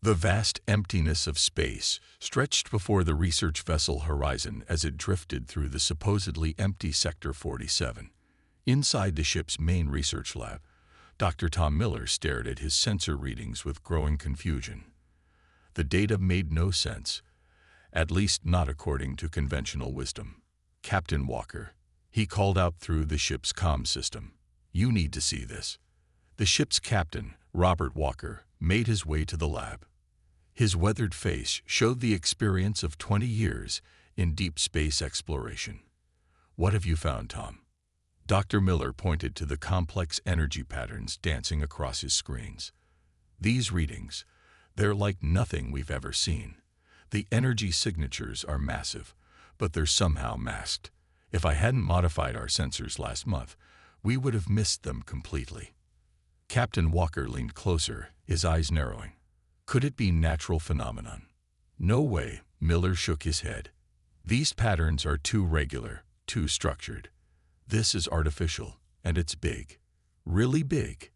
The vast emptiness of space stretched before the research vessel horizon as it drifted through the supposedly empty Sector 47. Inside the ship's main research lab, Dr. Tom Miller stared at his sensor readings with growing confusion. The data made no sense, at least not according to conventional wisdom. "Captain Walker," he called out through the ship's comm system, "you need to see this." The ship's captain, Robert Walker, made his way to the lab. His weathered face showed the experience of 20 years in deep space exploration. "What have you found, Tom?" Dr. Miller pointed to the complex energy patterns dancing across his screens. "These readings, they're like nothing we've ever seen. The energy signatures are massive, but they're somehow masked. If I hadn't modified our sensors last month, we would have missed them completely." Captain Walker leaned closer, his eyes narrowing. "Could it be natural phenomenon?" "No way," Miller shook his head. "These patterns are too regular, too structured. This is artificial, and it's big. Really big."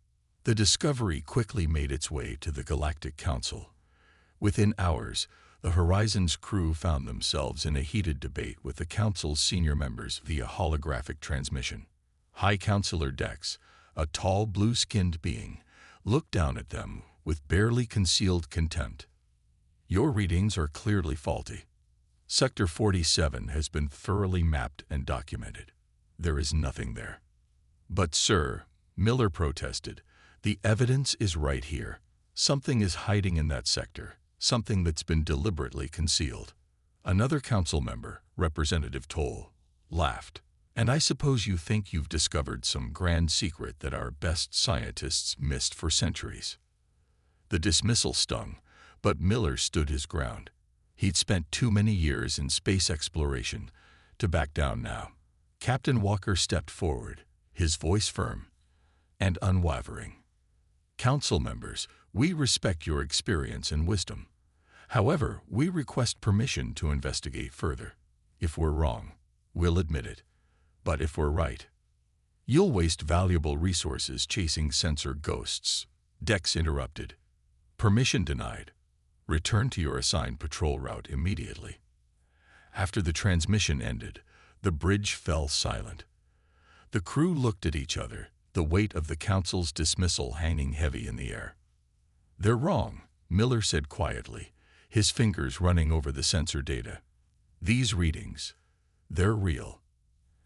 The discovery quickly made its way to the Galactic Council. Within hours, the Horizon's crew found themselves in a heated debate with the Council's senior members via holographic transmission. High Counselor Dex, a tall, blue-skinned being, looked down at them with barely concealed contempt. "Your readings are clearly faulty. Sector 47 has been thoroughly mapped and documented. There is nothing there." "But, sir," Miller protested, "the evidence is right here. Something is hiding in that sector, something that's been deliberately concealed." Another council member, Representative Toll, laughed. "And I suppose you think you've discovered some grand secret that our best scientists missed for centuries." The dismissal stung, but Miller stood his ground. He'd spent too many years in space exploration to back down now. Captain Walker stepped forward, his voice firm and unwavering. "Council members, we respect your experience and wisdom. However, we request permission to investigate further. If we're wrong, we'll admit it. But if we're right, you'll waste valuable resources chasing sensor ghosts." Dex interrupted. "Permission denied. Return to your assigned patrol route immediately." After the transmission ended, the bridge fell silent. The crew looked at each other, the weight of the council's dismissal hanging heavy in the air. "They're wrong," Miller said quietly, his fingers running over the sensor data. "These readings, they're real,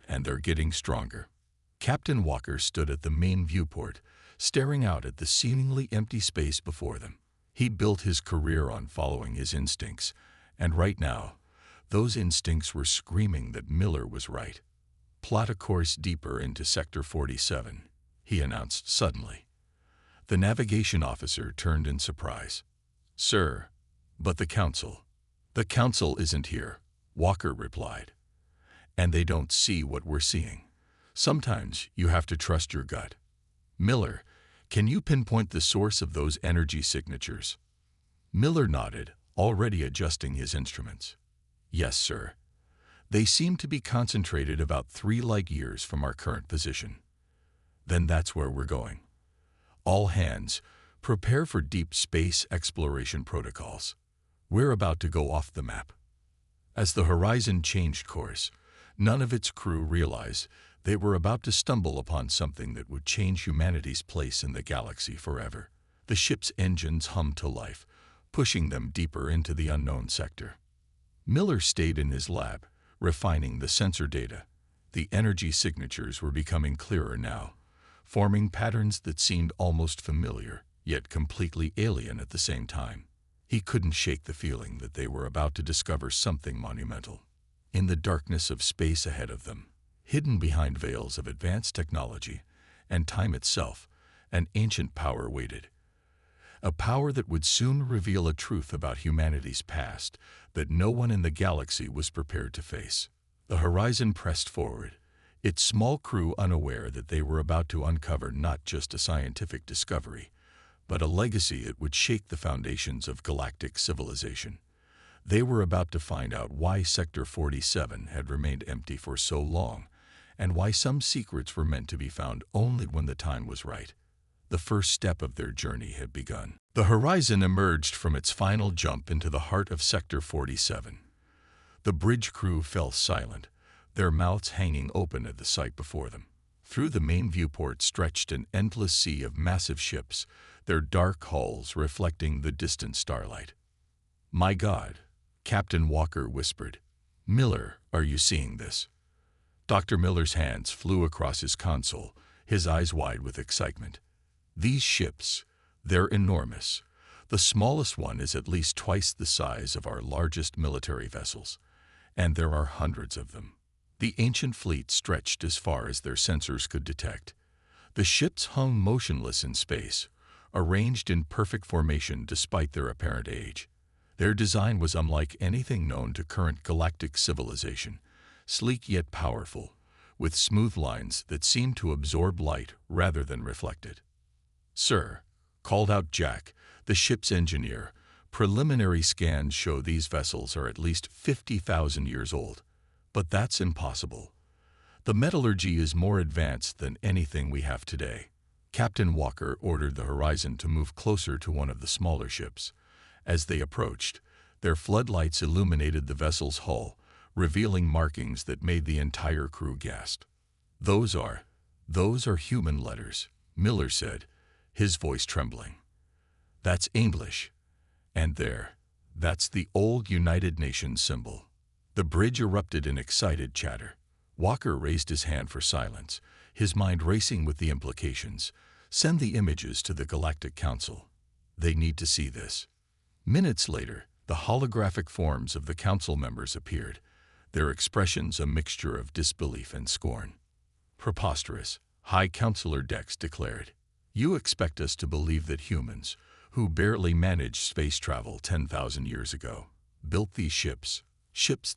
and they're getting stronger." Captain Walker stood at the main viewport, staring out at the seemingly empty space before them. He'd built his career on following his instincts, and right now, those instincts were screaming that Miller was right. "Plot a course deeper into Sector 47, he announced suddenly. The navigation officer turned in surprise. "Sir, but the Council." "The Council isn't here," Walker replied. "And they don't see what we're seeing. Sometimes you have to trust your gut. Miller, can you pinpoint the source of those energy signatures?" Miller nodded, already adjusting his instruments. "Yes, sir. They seem to be concentrated about 3 light years from our current position." "Then that's where we're going. All hands, prepare for deep space exploration protocols. We're about to go off the map." As the Horizon changed course, none of its crew realized they were about to stumble upon something that would change humanity's place in the galaxy forever. The ship's engines hummed to life, pushing them deeper into the unknown sector. Miller stayed in his lab, refining the sensor data. The energy signatures were becoming clearer now, forming patterns that seemed almost familiar, yet completely alien at the same time. He couldn't shake the feeling that they were about to discover something monumental. In the darkness of space ahead of them, hidden behind veils of advanced technology and time itself, an ancient power waited. A power that would soon reveal a truth about humanity's past that no one in the galaxy was prepared to face. The Horizon pressed forward, its small crew unaware that they were about to uncover not just a scientific discovery, but a legacy that would shake the foundations of galactic civilization. They were about to find out why Sector 47 had remained empty for so long, and why some secrets were meant to be found only when the time was right. The first step of their journey had begun. The horizon emerged from its final jump into the heart of Sector 47. The bridge crew fell silent, their mouths hanging open at the sight before them. Through the main viewport stretched an endless sea of massive ships, their dark hulls reflecting the distant starlight. "My God," Captain Walker whispered. "Miller, are you seeing this?" Dr. Miller's hands flew across his console, his eyes wide with excitement. "These ships, they're enormous. The smallest one is at least twice the size of our largest military vessels, and there are hundreds of them." The ancient fleet stretched as far as their sensors could detect. The ships hung motionless in space, arranged in perfect formation despite their apparent age. Their design was unlike anything known to current galactic civilization, sleek yet powerful, with smooth lines that seemed to absorb light rather than reflect it. "Sir," called out Jack, the ship's engineer, "preliminary scans show these vessels are at least 50,000 years old. But that's impossible. The metallurgy is more advanced than anything we have today." Captain Walker ordered the Horizon to move closer to one of the smaller ships. As they approached, their floodlights illuminated the vessel's hull, revealing markings that made the entire crew gasp. Those are human letters," Miller said, his voice trembling. "That's English. And that's the old United Nations symbol." The bridge erupted in excited chatter. Walker raised his hand for silence, his mind racing with the implications. "Send the images to the Galactic Council. They need to see this." Minutes later, the holographic forms of the council members appeared, their expressions a mixture of disbelief and scorn. "Preposterous," High Counselor Dex declared. "You expect us to believe that humans, who barely managed space travel 10,000 years ago, built these ships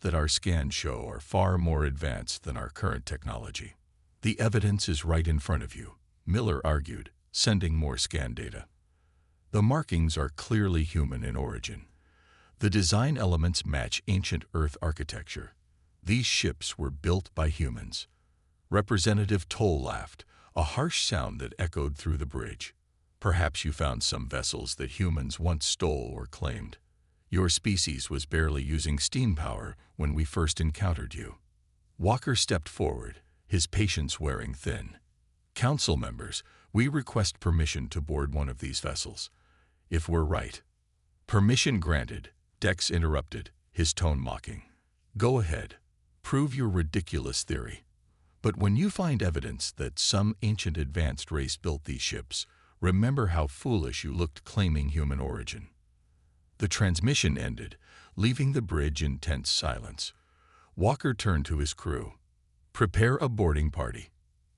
that our scans show are far more advanced than our current technology." "The evidence is right in front of you," Miller argued, sending more scan data. "The markings are clearly human in origin. The design elements match ancient Earth architecture. These ships were built by humans." Representative Toll laughed, a harsh sound that echoed through the bridge. "Perhaps you found some vessels that humans once stole or claimed. Your species was barely using steam power when we first encountered you." Walker stepped forward, his patience wearing thin. "Council members, we request permission to board one of these vessels. If we're right." "Permission granted," Dex interrupted, his tone mocking. "Go ahead. Prove your ridiculous theory. But when you find evidence that some ancient advanced race built these ships, remember how foolish you looked claiming human origin." The transmission ended, leaving the bridge in tense silence. Walker turned to his crew. "Prepare a boarding party.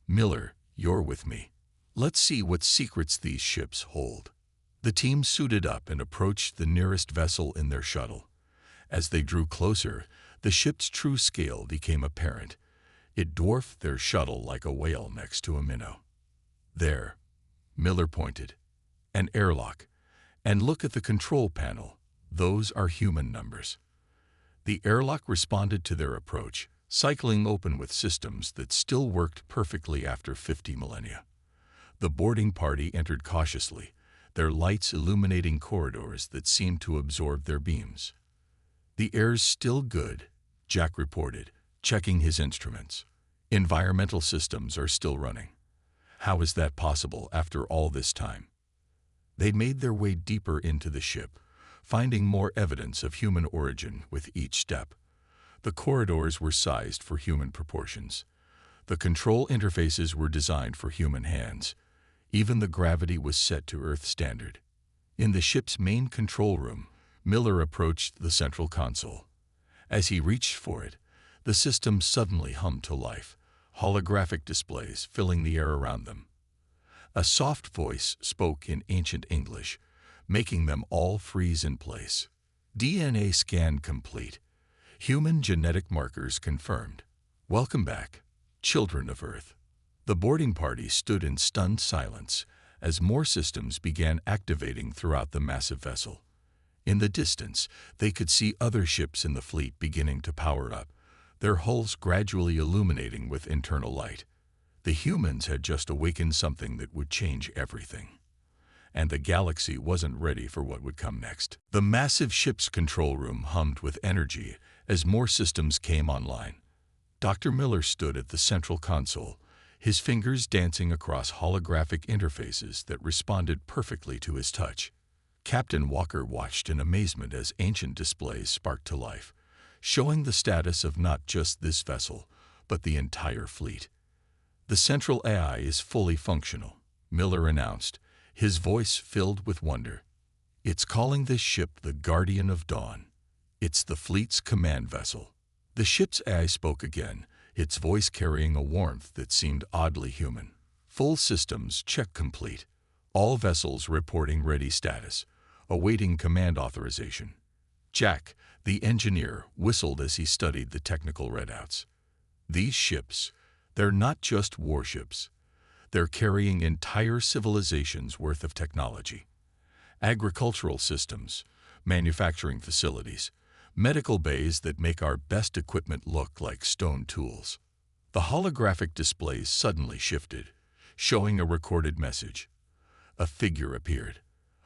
Miller, you're with me. Let's see what secrets these ships hold." The team suited up and approached the nearest vessel in their shuttle. As they drew closer, the ship's true scale became apparent. It dwarfed their shuttle like a whale next to a minnow. "There," Miller pointed. "An airlock. And look at the control panel. Those are human numbers." The airlock responded to their approach, cycling open with systems that still worked perfectly after 50 millennia. The boarding party entered cautiously, their lights illuminating corridors that seemed to absorb their beams. "The air's still good," Jack reported, checking his instruments. "Environmental systems are still running." "How is that possible after all this time?" They made their way deeper into the ship, finding more evidence of human origin with each step. The corridors were sized for human proportions. The control interfaces were designed for human hands. Even the gravity was set to Earth standard. In the ship's main control room, Miller approached the central console. As he reached for it, the system suddenly hummed to life, holographic displays filling the air around them. A soft voice spoke in ancient English, making them all freeze in place. "DNA scan complete. Human genetic markers confirmed. Welcome back, children of Earth." The boarding party stood in stunned silence as more systems began activating throughout the massive vessel. In the distance, they could see other ships in the fleet beginning to power up, their hulls gradually illuminating with internal light. The humans had just awakened something that would change everything. And the galaxy wasn't ready for what would come next. The massive ship's control room hummed with energy as more systems came online. Dr. Miller stood at the central console, his fingers dancing across holographic interfaces that responded perfectly to his touch. Captain Walker watched in amazement as ancient displays sparked to life, showing the status of not just this vessel, but the entire fleet. "The central AI is fully functional," Miller announced, his voice filled with wonder. "It's calling this ship the Guardian of Dawn. It's the fleet's command vessel." The ship's AI spoke again, its voice carrying a warmth that seemed oddly human. "Full systems check complete. All vessels reporting ready status, awaiting command authorization." Jack, the engineer, whistled as he studied the technical readouts. "These ships, they're not just warships. They're carrying entire civilizations' worth of technology. Agricultural systems, manufacturing facilities, medical bays that make our best equipment look like stone tools." The holographic displays suddenly shifted, showing a recorded message. A figure appeared.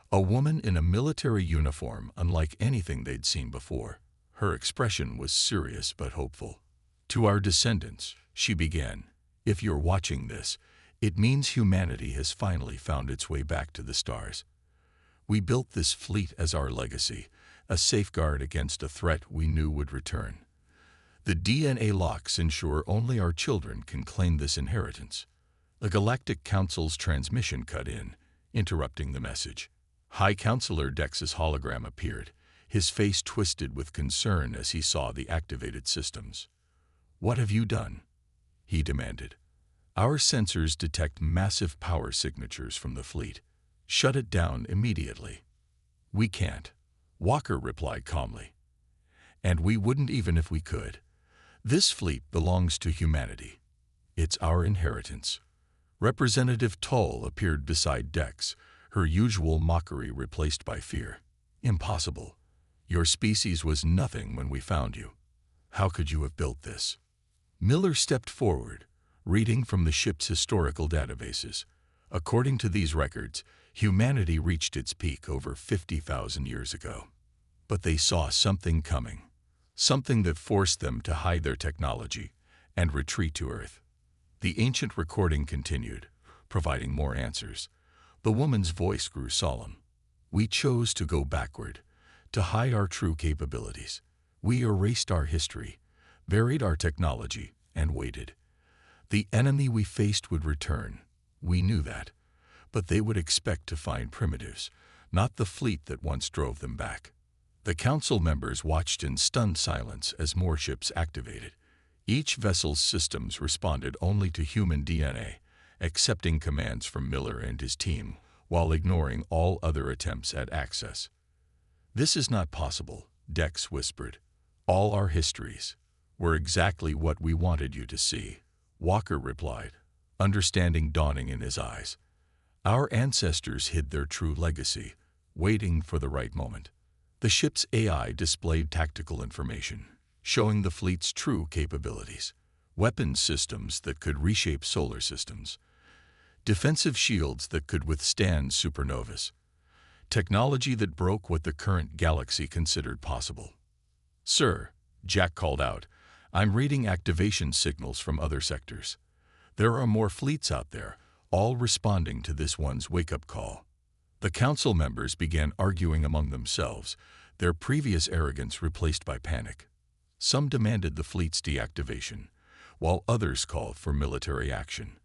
A woman in a military uniform unlike anything they'd seen before. Her expression was serious but hopeful. "To our descendants," she began, "if you're watching this, it means humanity has finally found its way back to the stars. We built this fleet as our legacy, a safeguard against a threat we knew would return. The DNA locks ensure only our children can claim this inheritance." The Galactic Council's transmission cut in, interrupting the message. High Counselor Dex's hologram appeared, his face twisted with concern as he saw the activated systems. "What have you done?" he demanded. "Our sensors detect massive power signatures from the fleet. Shut it down immediately." "We can't," Walker replied calmly. "And we wouldn't even if we could. This fleet belongs to humanity. It's our inheritance." Representative Toll appeared beside Dex, her usual mockery replaced by fear. "Impossible. Your species was nothing when we found you. How could you have built this?" Miller stepped forward, reading from the ship's historical databases. According to these records, humanity reached its peak over 50,000 years ago. But they saw something coming, something that forced them to hide their technology and retreat to Earth. The ancient recording continued, providing more answers. The woman's voice grew solemn. "We chose to go backward, to hide our true capabilities. We erased our history, buried our technology, and waited. The enemy we faced would return. We knew that. But they would expect to find primitives, not the fleet that once drove them back." The council members watched in stunned silence as more ships activated. Each vessel's systems responded only to human DNA, accepting commands from Miller and his team, while ignoring all other attempts at access. "This is not possible," Dex whispered. "All our histories were exactly what we wanted you to see," Walker replied, understanding dawning in his eyes. "Our ancestors hid their true legacy, waiting for the right moment." The ship's AI displayed tactical information, showing the fleet's true capabilities. Weapons systems that could reshape solar systems. Defensive shields that could withstand supernovas. Technology that broke what the current galaxy considered possible. "Sir," Jack called out, "I'm reading activation signals from other sectors. There are more fleets out there, all responding to this one's wake-up call." The council members began arguing among themselves, their previous arrogance replaced by panic. Some demanded the fleet's deactivation, while others called for military action.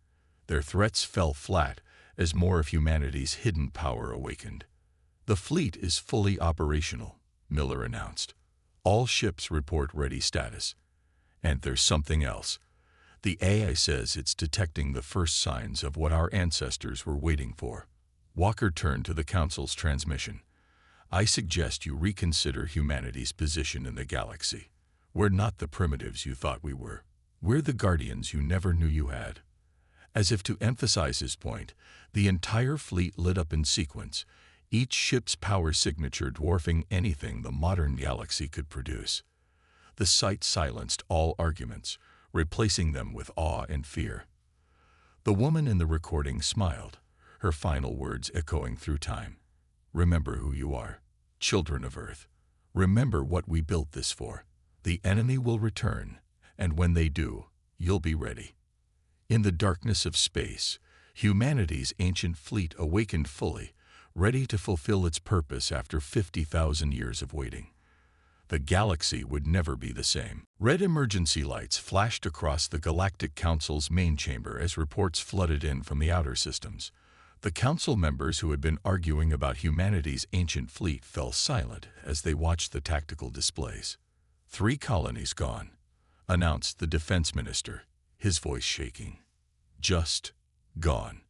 Their threats fell flat as more of humanity's hidden power awakened. "The fleet is fully operational," Miller announced. "All ships report ready status. And there's something else. The AI says it's detecting the first signs of what our ancestors were waiting for." Walker turned to the Council's transmission. "I suggest you reconsider humanity's position in the galaxy. We're not the primitives you thought we were. We're the guardians you never knew you had." As if to emphasize his point, the entire fleet lit up in sequence, each ship's power signature dwarfing anything the modern galaxy could produce. The sight silenced all arguments, replacing them with awe and fear. The woman in the recording smiled, her final words echoing through time. Remember who you are, children of Earth. Remember what we built this for. The enemy will return, and when they do, you'll be ready. In the darkness of space, humanity's ancient fleet awakened fully, ready to fulfill its purpose after 50,000 years of waiting. The galaxy would never be the same. Red emergency lights flashed across the Galactic Council's main chamber as reports flooded in from the outer systems. The council members who had been arguing about humanity's ancient fleet fell silent as they watched the tactical displays. 3 colonies gone, announced the defense minister, his voice shaking. Just gone.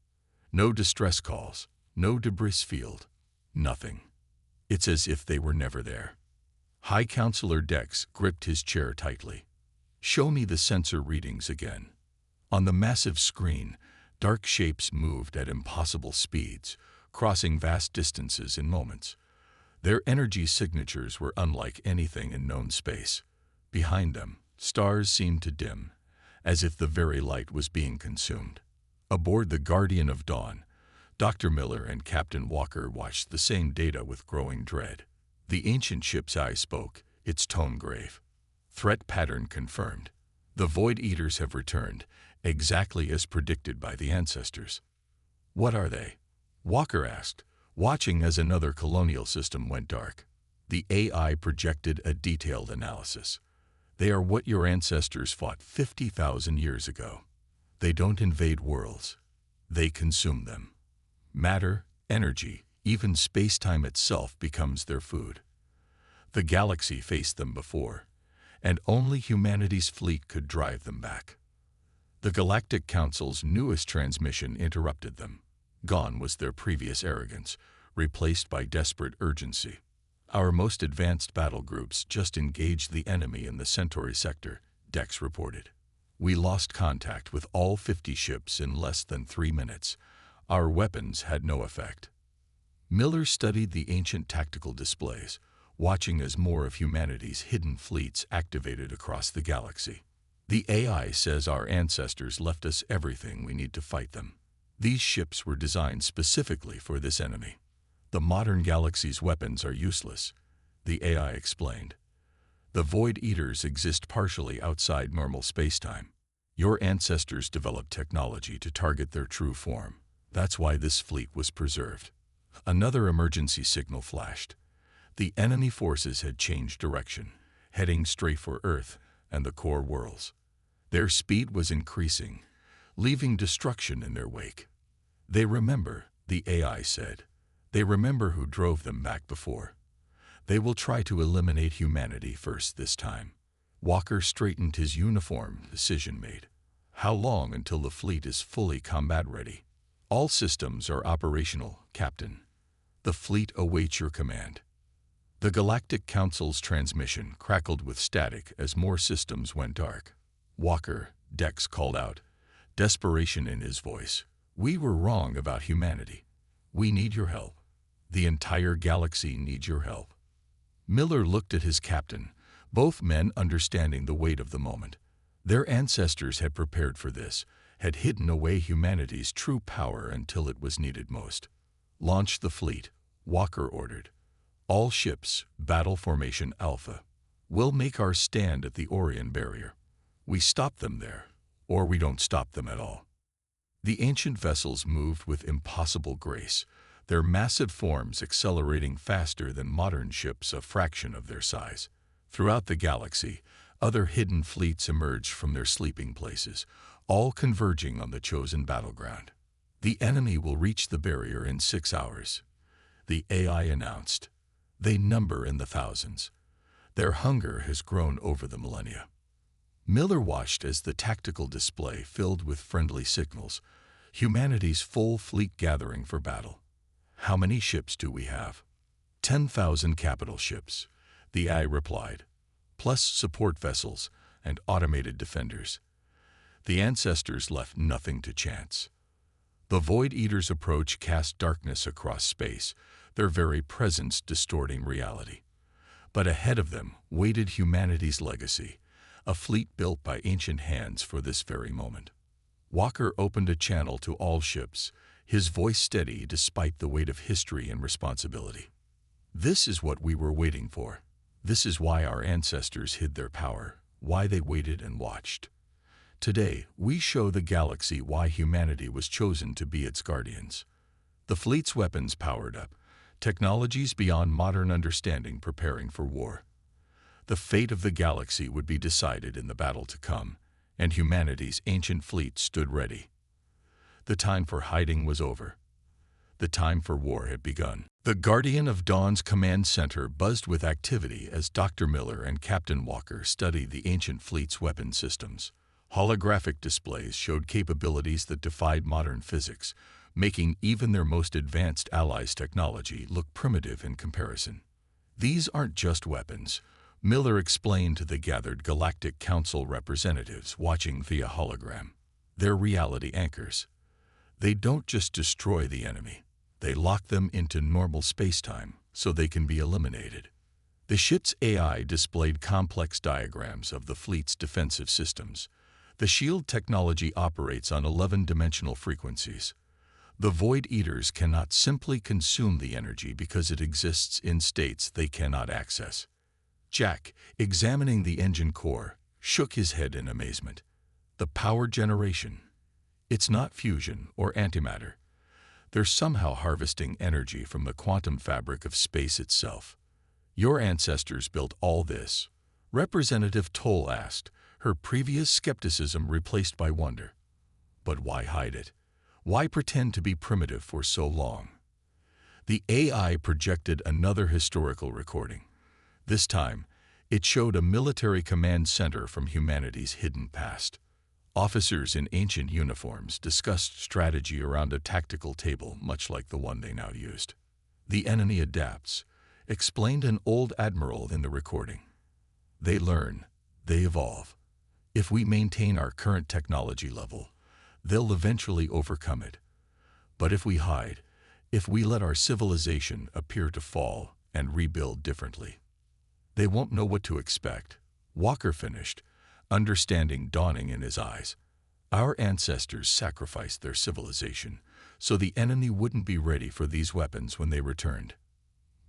No distress calls, no debris field, nothing. It's as if they were never there. High Counselor Dex gripped his chair tightly. Show me the sensor readings again. On the massive screen, dark shapes moved at impossible speeds, crossing vast distances in moments. Their energy signatures were unlike anything in known space. Behind them, stars seemed to dim, as if the very light was being consumed. Aboard the Guardian of Dawn, Dr. Miller and Captain Walker watched the same data with growing dread. The ancient ship's eye spoke, its tone grave. Threat pattern confirmed. The Void Eaters have returned, exactly as predicted by the ancestors. What are they? Walker asked, watching as another colonial system went dark. The AI projected a detailed analysis. They are what your ancestors fought 50,000 years ago. They don't invade worlds. They consume them. Matter, energy, even space-time itself becomes their food. The galaxy faced them before, and only humanity's fleet could drive them back. The Galactic Council's newest transmission interrupted them. Gone was their previous arrogance, replaced by desperate urgency. Our most advanced battle groups just engaged the enemy in the Centauri sector, Dex reported. We lost contact with all 50 ships in less than 3 minutes. Our weapons had no effect. Miller studied the ancient tactical displays, watching as more of humanity's hidden fleets activated across the galaxy. The AI says our ancestors left us everything we need to fight them. These ships were designed specifically for this enemy. The modern galaxy's weapons are useless, the AI explained. The Void Eaters exist partially outside normal spacetime. Your ancestors developed technology to target their true form. That's why this fleet was preserved. Another emergency signal flashed. The enemy forces had changed direction, heading straight for Earth and the core worlds. Their speed was increasing, leaving destruction in their wake. They remember, the AI said. They remember who drove them back before. They will try to eliminate humanity first this time. Walker straightened his uniform, decision made. How long until the fleet is fully combat ready? All systems are operational, Captain. The fleet awaits your command. The Galactic Council's transmission crackled with static as more systems went dark. Walker, Dex called out, desperation in his voice. We were wrong about humanity. We need your help. The entire galaxy needs your help. Miller looked at his captain, both men understanding the weight of the moment. Their ancestors had prepared for this, had hidden away humanity's true power until it was needed most. Launch the fleet, Walker ordered. All ships, Battle Formation Alpha. We'll make our stand at the Orion Barrier. We stop them there, or we don't stop them at all. The ancient vessels moved with impossible grace, their massive forms accelerating faster than modern ships a fraction of their size. Throughout the galaxy, other hidden fleets emerged from their sleeping places, all converging on the chosen battleground. The enemy will reach the barrier in 6 hours, the AI announced. They number in the thousands. Their hunger has grown over the millennia. Miller watched as the tactical display filled with friendly signals, humanity's full fleet gathering for battle. How many ships do we have? 10,000 capital ships, the AI replied, plus support vessels and automated defenders. The ancestors left nothing to chance. The Void Eaters' approach cast darkness across space, their very presence distorting reality. But ahead of them waited humanity's legacy, a fleet built by ancient hands for this very moment. Walker opened a channel to all ships, his voice steady despite the weight of history and responsibility. This is what we were waiting for. This is why our ancestors hid their power, why they waited and watched. Today, we show the galaxy why humanity was chosen to be its guardians. The fleet's weapons powered up, technologies beyond modern understanding preparing for war. The fate of the galaxy would be decided in the battle to come, and humanity's ancient fleet stood ready. The time for hiding was over. The time for war had begun. The Guardian of Dawn's command center buzzed with activity as Dr. Miller and Captain Walker studied the ancient fleet's weapon systems. Holographic displays showed capabilities that defied modern physics, making even their most advanced allies' technology look primitive in comparison. These aren't just weapons, Miller explained to the gathered Galactic Council representatives watching via hologram. They're reality anchors. They don't just destroy the enemy. They lock them into normal spacetime so they can be eliminated. The ship's AI displayed complex diagrams of the fleet's defensive systems. The shield technology operates on 11-dimensional frequencies. The Void Eaters cannot simply consume the energy because it exists in states they cannot access. Jack, examining the engine core, shook his head in amazement. The power generation. It's not fusion or antimatter. They're somehow harvesting energy from the quantum fabric of space itself. Your ancestors built all this, Representative Toll asked, her previous skepticism replaced by wonder. But why hide it? Why pretend to be primitive for so long? The AI projected another historical recording. This time, it showed a military command center from humanity's hidden past. Officers in ancient uniforms discussed strategy around a tactical table much like the one they now used. The enemy adapts, explained an old admiral in the recording. They learn, they evolve. If we maintain our current technology level, they'll eventually overcome it. But if we hide, if we let our civilization appear to fall and rebuild differently, they won't know what to expect. Walker finished, understanding dawning in his eyes. Our ancestors sacrificed their civilization, so the enemy wouldn't be ready for these weapons when they returned.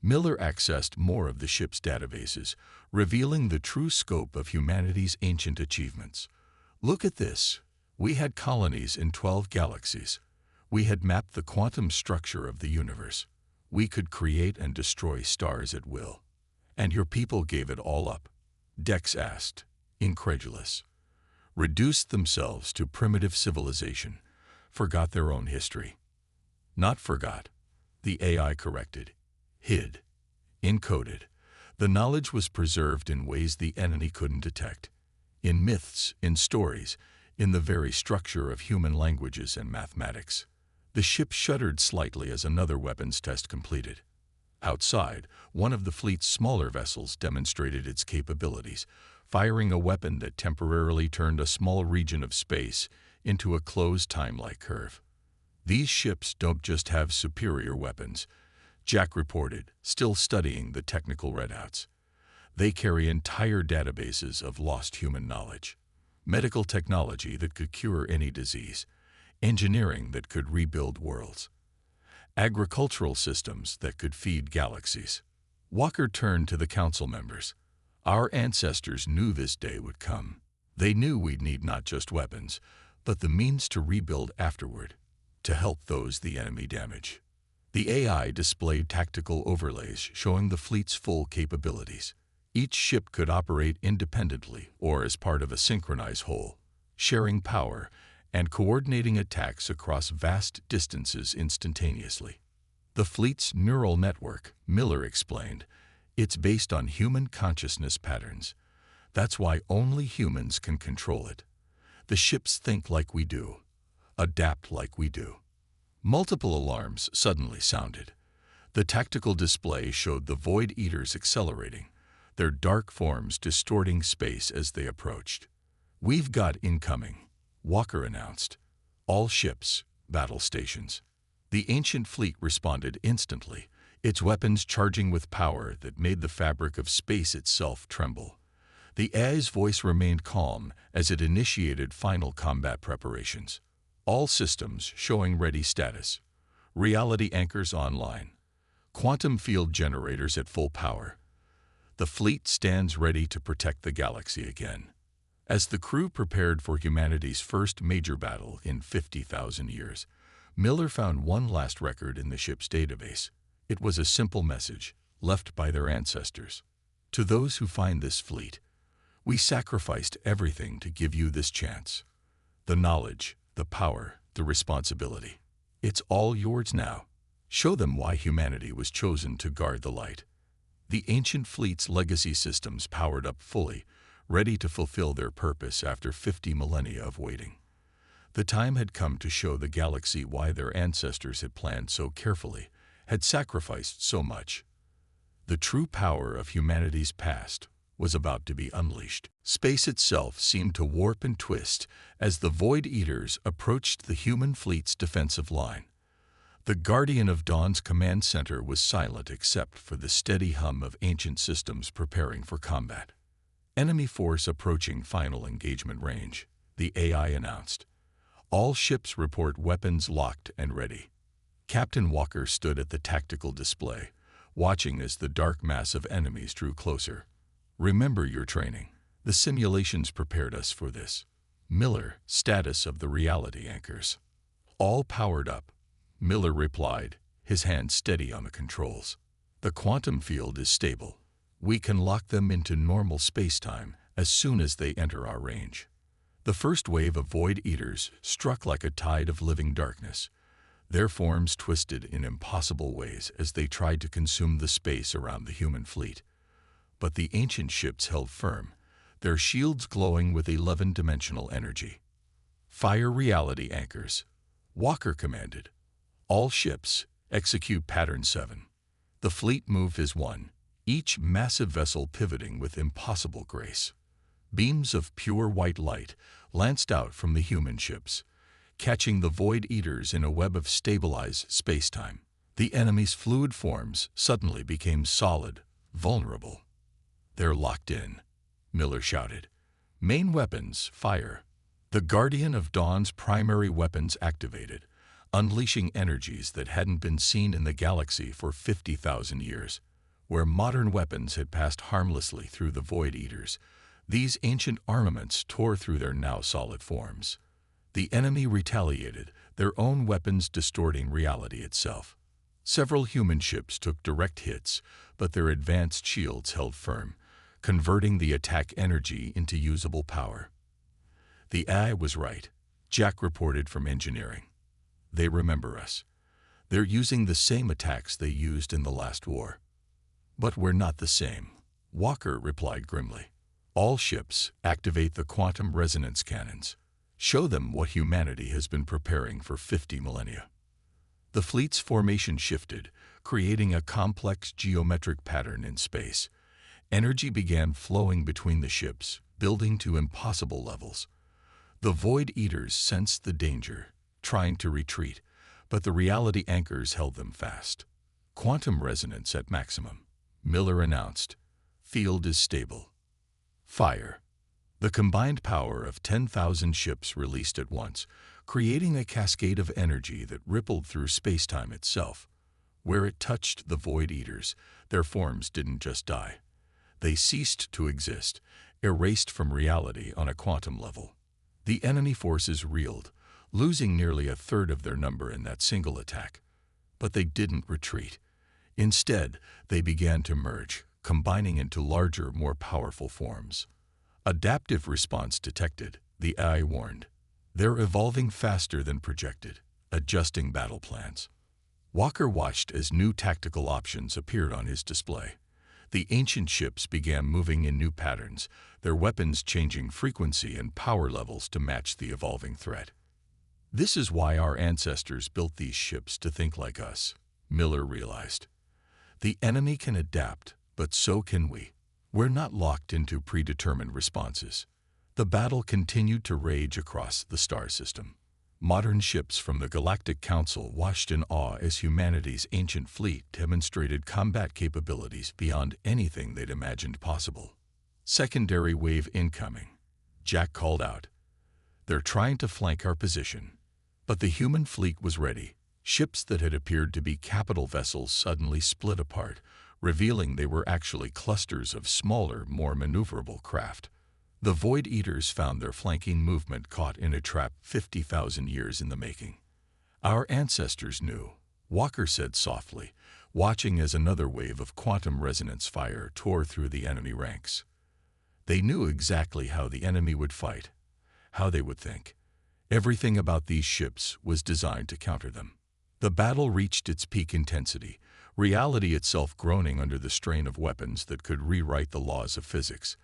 Miller accessed more of the ship's databases, revealing the true scope of humanity's ancient achievements. Look at this. We had colonies in 12 galaxies. We had mapped the quantum structure of the universe. We could create and destroy stars at will. And your people gave it all up? Dex asked, incredulous. Reduced themselves to primitive civilization, forgot their own history. Not forgot, the AI corrected. Hid. Encoded. The knowledge was preserved in ways the enemy couldn't detect. In myths, in stories, in the very structure of human languages and mathematics. The ship shuddered slightly as another weapons test completed. Outside, one of the fleet's smaller vessels demonstrated its capabilities, firing a weapon that temporarily turned a small region of space into a closed time-like curve. These ships don't just have superior weapons, Jack reported, still studying the technical readouts. They carry entire databases of lost human knowledge. Medical technology that could cure any disease, engineering that could rebuild worlds, agricultural systems that could feed galaxies. Walker turned to the council members. Our ancestors knew this day would come. They knew we'd need not just weapons, but the means to rebuild afterward, to help those the enemy damage. The AI displayed tactical overlays showing the fleet's full capabilities. Each ship could operate independently or as part of a synchronized whole, sharing power and coordinating attacks across vast distances instantaneously. The fleet's neural network, Miller explained, it's based on human consciousness patterns. That's why only humans can control it. The ships think like we do, adapt like we do. Multiple alarms suddenly sounded. The tactical display showed the Void Eaters accelerating, their dark forms distorting space as they approached. We've got incoming, Walker announced. All ships, battle stations. The ancient fleet responded instantly, its weapons charging with power that made the fabric of space itself tremble. The AI's voice remained calm as it initiated final combat preparations. All systems showing ready status. Reality anchors online. Quantum field generators at full power. The fleet stands ready to protect the galaxy again. As the crew prepared for humanity's first major battle in 50,000 years, Miller found one last record in the ship's database. It was a simple message left by their ancestors. To those who find this fleet, we sacrificed everything to give you this chance. The knowledge, the power, the responsibility. It's all yours now. Show them why humanity was chosen to guard the light. The ancient fleet's legacy systems powered up fully, ready to fulfill their purpose after 50 millennia of waiting. The time had come to show the galaxy why their ancestors had planned so carefully, had sacrificed so much. The true power of humanity's past was about to be unleashed. Space itself seemed to warp and twist as the Void Eaters approached the human fleet's defensive line. The Guardian of Dawn's command center was silent except for the steady hum of ancient systems preparing for combat. Enemy force approaching final engagement range, the AI announced. All ships report weapons locked and ready. Captain Walker stood at the tactical display, watching as the dark mass of enemies drew closer. Remember your training. The simulations prepared us for this. Miller, status of the reality anchors. All powered up, Miller replied, his hand steady on the controls. The quantum field is stable. We can lock them into normal space-time as soon as they enter our range. The first wave of Void Eaters struck like a tide of living darkness. Their forms twisted in impossible ways as they tried to consume the space around the human fleet. But the ancient ships held firm, their shields glowing with 11-dimensional energy. Fire reality anchors. Walker commanded. All ships, execute Pattern 7. The fleet moved as one, each massive vessel pivoting with impossible grace. Beams of pure white light lanced out from the human ships, catching the Void Eaters in a web of stabilized space-time. The enemy's fluid forms suddenly became solid, vulnerable. They're locked in, Miller shouted. Main weapons, fire. The Guardian of Dawn's primary weapons activated, unleashing energies that hadn't been seen in the galaxy for 50,000 years. Where modern weapons had passed harmlessly through the Void Eaters, these ancient armaments tore through their now solid forms. The enemy retaliated, their own weapons distorting reality itself. Several human ships took direct hits, but their advanced shields held firm, converting the attack energy into usable power. The AI was right, Jack reported from engineering. They remember us. They're using the same attacks they used in the last war. But we're not the same, Walker replied grimly. All ships activate the quantum resonance cannons. Show them what humanity has been preparing for 50 millennia. The fleet's formation shifted, creating a complex geometric pattern in space. Energy began flowing between the ships, building to impossible levels. The Void Eaters sensed the danger, trying to retreat, but the reality anchors held them fast. Quantum resonance at maximum, Miller announced. Field is stable. Fire. The combined power of 10,000 ships released at once, creating a cascade of energy that rippled through space-time itself. Where it touched the Void Eaters, their forms didn't just die. They ceased to exist, erased from reality on a quantum level. The enemy forces reeled, losing nearly a third of their number in that single attack. But they didn't retreat. Instead, they began to merge, combining into larger, more powerful forms. Adaptive response detected, the AI warned. They're evolving faster than projected, adjusting battle plans. Walker watched as new tactical options appeared on his display. The ancient ships began moving in new patterns, their weapons changing frequency and power levels to match the evolving threat. This is why our ancestors built these ships to think like us, Miller realized. The enemy can adapt, but so can we. We're not locked into predetermined responses. The battle continued to rage across the star system. Modern ships from the Galactic Council watched in awe as humanity's ancient fleet demonstrated combat capabilities beyond anything they'd imagined possible. Secondary wave incoming, Jack called out. They're trying to flank our position. But the human fleet was ready. Ships that had appeared to be capital vessels suddenly split apart, revealing they were actually clusters of smaller, more maneuverable craft. The Void Eaters found their flanking movement caught in a trap 50,000 years in the making. Our ancestors knew, Walker said softly, watching as another wave of quantum resonance fire tore through the enemy ranks. They knew exactly how the enemy would fight, how they would think. Everything about these ships was designed to counter them. The battle reached its peak intensity, reality itself groaning under the strain of weapons that could rewrite the laws of physics.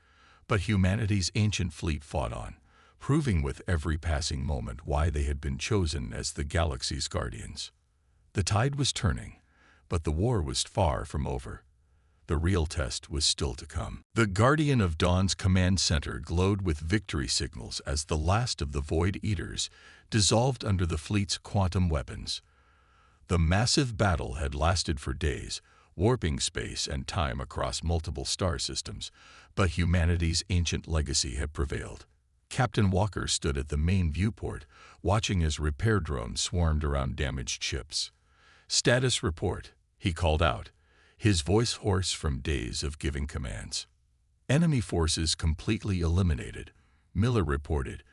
But humanity's ancient fleet fought on, proving with every passing moment why they had been chosen as the galaxy's guardians. The tide was turning, but the war was far from over. The real test was still to come. The Guardian of Dawn's command center glowed with victory signals as the last of the Void Eaters dissolved under the fleet's quantum weapons. The massive battle had lasted for days, warping space and time across multiple star systems, but humanity's ancient legacy had prevailed. Captain Walker stood at the main viewport, watching as repair drones swarmed around damaged ships. "Status report," he called out, his voice hoarse from days of giving commands. "Enemy forces completely eliminated," Miller reported,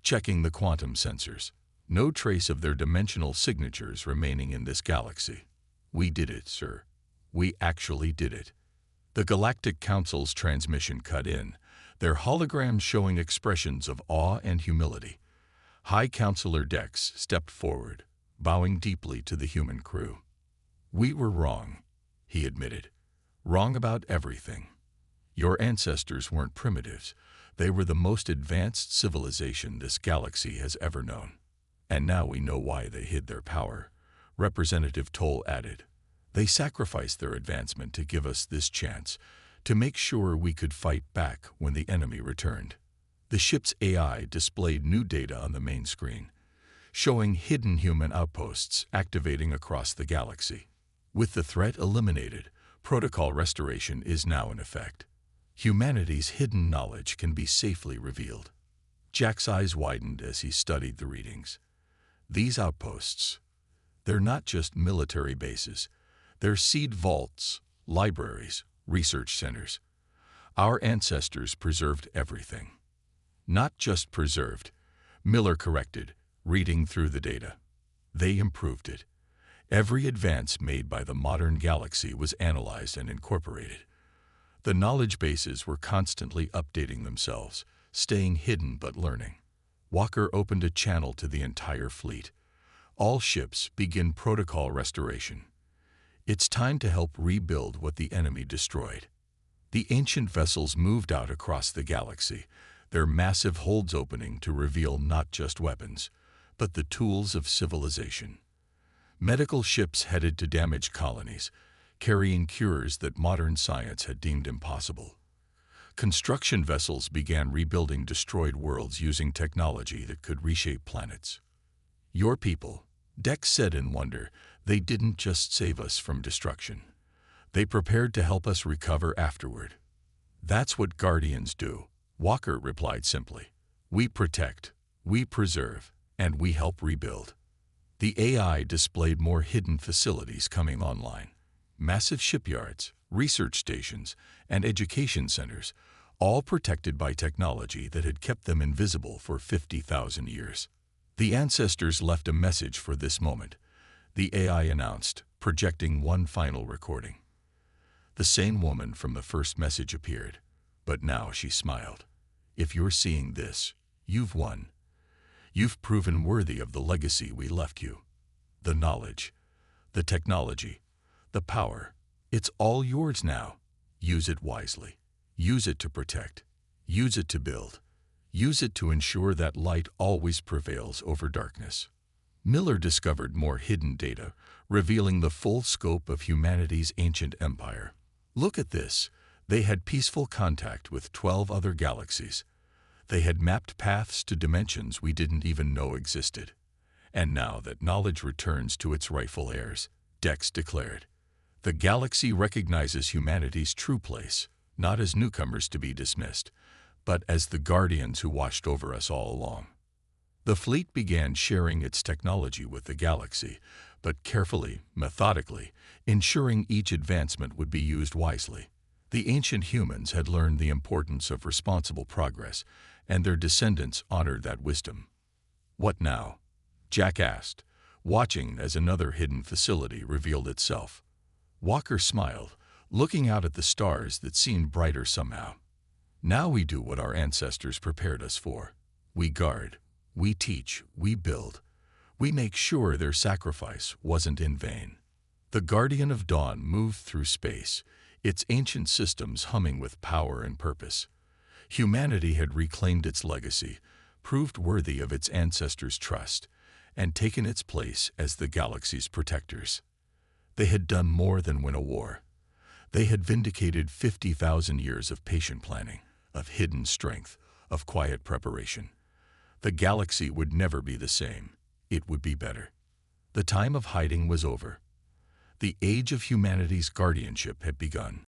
checking the quantum sensors. "No trace of their dimensional signatures remaining in this galaxy." "We did it, sir. We actually did it." The Galactic Council's transmission cut in, their holograms showing expressions of awe and humility. High Counselor Dex stepped forward, bowing deeply to the human crew. "We were wrong," he admitted. "Wrong about everything. Your ancestors weren't primitives. They were the most advanced civilization this galaxy has ever known. And now we know why they hid their power," Representative Toll added. "They sacrificed their advancement to give us this chance, to make sure we could fight back when the enemy returned." The ship's AI displayed new data on the main screen, showing hidden human outposts activating across the galaxy. With the threat eliminated, protocol restoration is now in effect. Humanity's hidden knowledge can be safely revealed. Jack's eyes widened as he studied the readings. These outposts, they're not just military bases. They're seed vaults, libraries, research centers. Our ancestors preserved everything. Not just preserved, Miller corrected, reading through the data. They improved it. Every advance made by the modern galaxy was analyzed and incorporated. The knowledge bases were constantly updating themselves, staying hidden but learning. Walker opened a channel to the entire fleet. "All ships begin protocol restoration. It's time to help rebuild what the enemy destroyed." The ancient vessels moved out across the galaxy, their massive holds opening to reveal not just weapons, but the tools of civilization. Medical ships headed to damaged colonies, carrying cures that modern science had deemed impossible. Construction vessels began rebuilding destroyed worlds using technology that could reshape planets. "Your people," Dex said in wonder, "they didn't just save us from destruction. They prepared to help us recover afterward." "That's what Guardians do," Walker replied simply. "We protect, we preserve, and we help rebuild." The AI displayed more hidden facilities coming online. Massive shipyards, research stations, and education centers, all protected by technology that had kept them invisible for 50,000 years. The ancestors left a message for this moment, the AI announced, projecting one final recording. The same woman from the first message appeared, but now she smiled. "If you're seeing this, you've won. You've proven worthy of the legacy we left you. The knowledge, the technology, the power, it's all yours now. Use it wisely. Use it to protect. Use it to build. Use it to ensure that light always prevails over darkness." Miller discovered more hidden data, revealing the full scope of humanity's ancient empire. "Look at this. They had peaceful contact with 12 other galaxies. They had mapped paths to dimensions we didn't even know existed. And now that knowledge returns to its rightful heirs," Dex declared. "The galaxy recognizes humanity's true place, not as newcomers to be dismissed, but as the guardians who watched over us all along." The fleet began sharing its technology with the galaxy, but carefully, methodically, ensuring each advancement would be used wisely. The ancient humans had learned the importance of responsible progress, and their descendants honored that wisdom. "What now?" Jack asked, watching as another hidden facility revealed itself. Walker smiled, looking out at the stars that seemed brighter somehow. "Now we do what our ancestors prepared us for. We guard, we teach, we build. We make sure their sacrifice wasn't in vain." The Guardian of Dawn moved through space, its ancient systems humming with power and purpose. Humanity had reclaimed its legacy, proved worthy of its ancestors' trust, and taken its place as the galaxy's protectors. They had done more than win a war. They had vindicated 50,000 years of patient planning, of hidden strength, of quiet preparation. The galaxy would never be the same. It would be better. The time of hiding was over. The age of humanity's guardianship had begun.